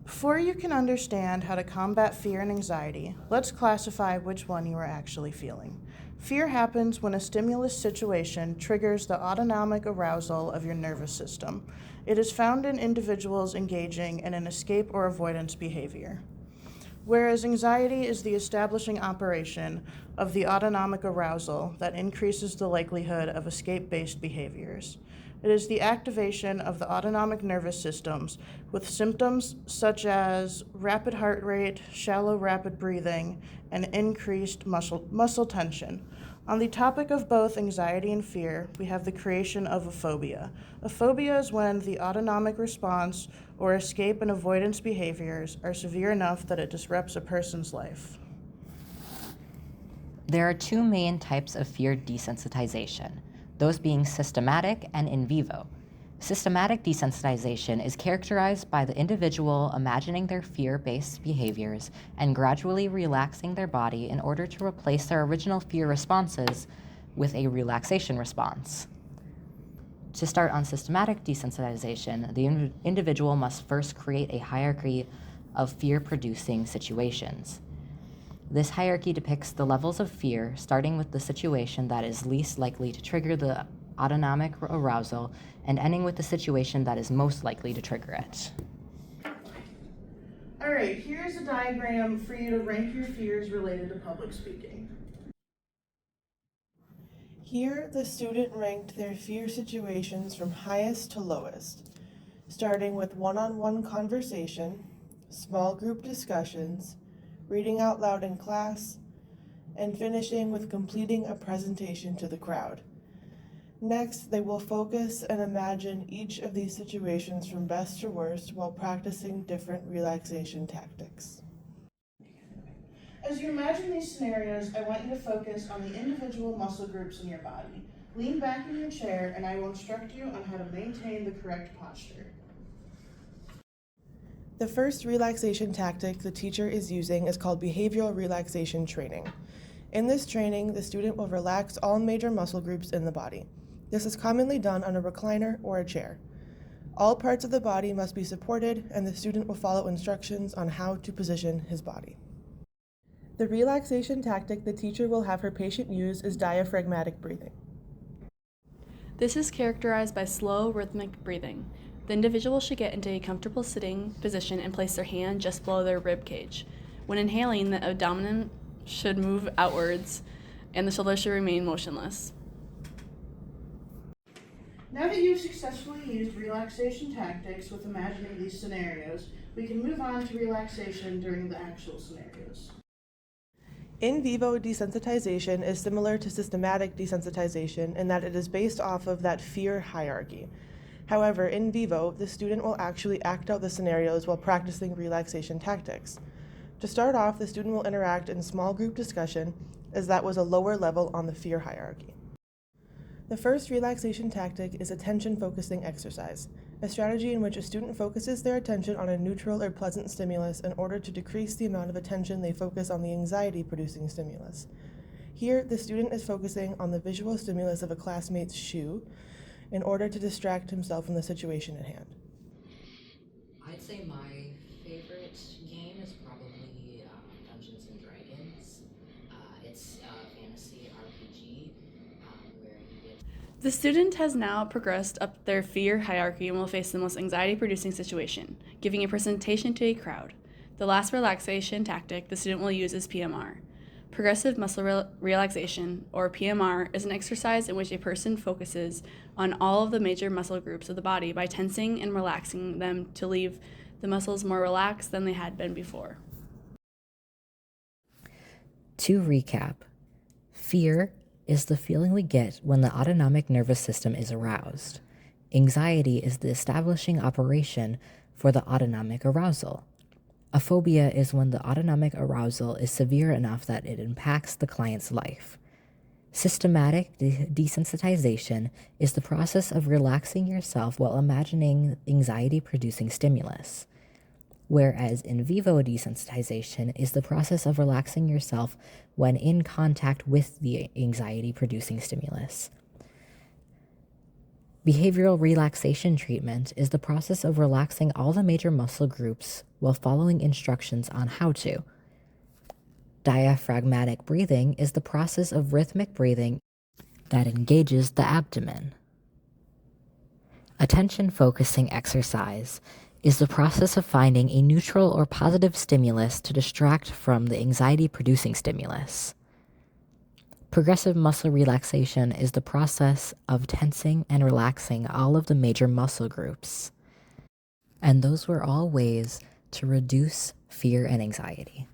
Before you can understand how to combat fear and anxiety, let's classify which one you are actually feeling. Fear happens when a stimulus situation triggers the autonomic arousal of your nervous system. It is found in individuals engaging in an escape or avoidance behavior. Whereas anxiety is the establishing operation of the autonomic arousal that increases the likelihood of escape-based behaviors. It is the activation of the autonomic nervous systems with symptoms such as rapid heart rate, shallow rapid breathing, and increased muscle tension. On the topic of both anxiety and fear, we have the creation of a phobia. A phobia is when the autonomic response or escape and avoidance behaviors are severe enough that it disrupts a person's life. There are two main types of fear desensitization, those being systematic and in vivo. Systematic desensitization is characterized by the individual imagining their fear-based behaviors and gradually relaxing their body in order to replace their original fear responses with a relaxation response. To start on systematic desensitization, the individual must first create a hierarchy of fear-producing situations. This hierarchy depicts the levels of fear, starting with the situation that is least likely to trigger the autonomic arousal and ending with the situation that is most likely to trigger it. All right, here's a diagram for you to rank your fears related to public speaking. Here, the student ranked their fear situations from highest to lowest, starting with one-on-one conversation, small group discussions, reading out loud in class, and finishing with completing a presentation to the crowd. Next, they will focus and imagine each of these situations from best to worst while practicing different relaxation tactics. As you imagine these scenarios, I want you to focus on the individual muscle groups in your body. Lean back in your chair and I will instruct you on how to maintain the correct posture. The first relaxation tactic the teacher is using is called behavioral relaxation training. In this training, the student will relax all major muscle groups in the body. This is commonly done on a recliner or a chair. All parts of the body must be supported, and the student will follow instructions on how to position his body. The relaxation tactic the teacher will have her patient use is diaphragmatic breathing. This is characterized by slow, rhythmic breathing. The individual should get into a comfortable sitting position and place their hand just below their rib cage. When inhaling, the abdomen should move outwards and the shoulders should remain motionless. Now that you've successfully used relaxation tactics with imagining these scenarios, we can move on to relaxation during the actual scenarios. In vivo desensitization is similar to systematic desensitization in that it is based off of that fear hierarchy. However, in vivo, the student will actually act out the scenarios while practicing relaxation tactics. To start off, the student will interact in small group discussion, as that was a lower level on the fear hierarchy. The first relaxation tactic is attention focusing exercise, a strategy in which a student focuses their attention on a neutral or pleasant stimulus in order to decrease the amount of attention they focus on the anxiety-producing stimulus. Here, the student is focusing on the visual stimulus of a classmate's shoe in order to distract himself from the situation at hand. I'd say my favorite game is probably Dungeons and Dragons. It's a fantasy RPG where you get... The student has now progressed up their fear hierarchy and will face the most anxiety-producing situation, giving a presentation to a crowd. The last relaxation tactic the student will use is PMR. Progressive muscle relaxation, or PMR, is an exercise in which a person focuses on all of the major muscle groups of the body by tensing and relaxing them to leave the muscles more relaxed than they had been before. To recap, fear is the feeling we get when the autonomic nervous system is aroused. Anxiety is the establishing operation for the autonomic arousal. A phobia is when the autonomic arousal is severe enough that it impacts the client's life. Systematic desensitization is the process of relaxing yourself while imagining anxiety-producing stimulus, whereas in vivo desensitization is the process of relaxing yourself when in contact with the anxiety-producing stimulus. Behavioral relaxation treatment is the process of relaxing all the major muscle groups while following instructions on how to. Diaphragmatic breathing is the process of rhythmic breathing that engages the abdomen. Attention-focusing exercise is the process of finding a neutral or positive stimulus to distract from the anxiety-producing stimulus. Progressive muscle relaxation is the process of tensing and relaxing all of the major muscle groups. And those were all ways to reduce fear and anxiety.